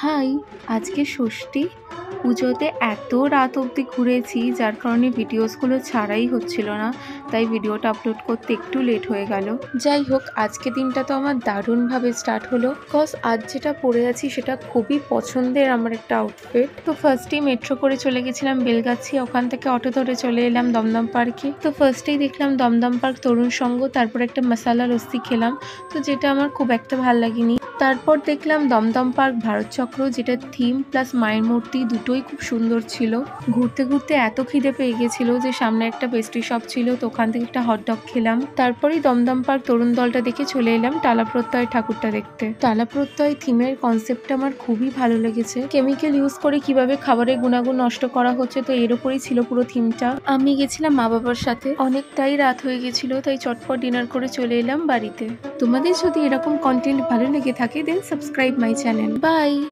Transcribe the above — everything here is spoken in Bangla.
হাই, আজকে ষষ্ঠী। পুজোতে এত রাত অবধি ঘুরেছি যার কারণে ভিডিওসগুলো ছাড়াই হচ্ছিল না, তাই ভিডিওটা আপলোড করতে একটু লেট হয়ে গেল। যাই হোক, আজকে দিনটা তো আমার দারুণভাবে স্টার্ট হলো। বিকজ আজ যেটা পরে আছি সেটা খুবই পছন্দের আমার একটা আউটফিট। তো ফার্স্টেই মেট্রো করে চলে গেছিলাম বেলগাছি, ওখান থেকে অটো ধরে চলে এলাম দমদম পার্কে। তো ফার্স্টেই দেখলাম দমদম পার্ক তরুণ সংঘ, তারপর একটা মশালা লস্যি খেলাম, তো যেটা আমার খুব একটা ভালো লাগেনি। তারপর দেখলাম দমদম পার্ক ভারত চক্র, যেটা থিম প্লাস মায়ের মূর্তি দুটোই খুব সুন্দর ছিল। ঘুরতে ঘুরতে এত খিদে পেয়ে গেছিল যে সামনে একটা পেস্ট্রি শপ ছিল, তো ওখান থেকে একটা হটডগ খেলাম। তারপরেই দমদম পার্ক তরুণ দলটা দেখে চলে এলাম টালা প্রত্যয় ঠাকুরটা দেখতে। টালা প্রত্যয় থিমের কনসেপ্টটা আমার খুবই ভালো লেগেছে। কেমিক্যাল ইউজ করে কিভাবে খাবারের গুণাগুণ নষ্ট করা হচ্ছে, তো এর উপরেই ছিল পুরো থিমটা। আমি গেছিলাম মা বাবার সাথে, অনেকটাই রাত হয়ে গেছিল, তাই চটপট ডিনার করে চলে এলাম বাড়িতে। তোমাদের যদি এরকম কন্টেন্ট ভালো লেগে থাকে দেন সাবস্ক্রাইব মাই চ্যানেল। বাই।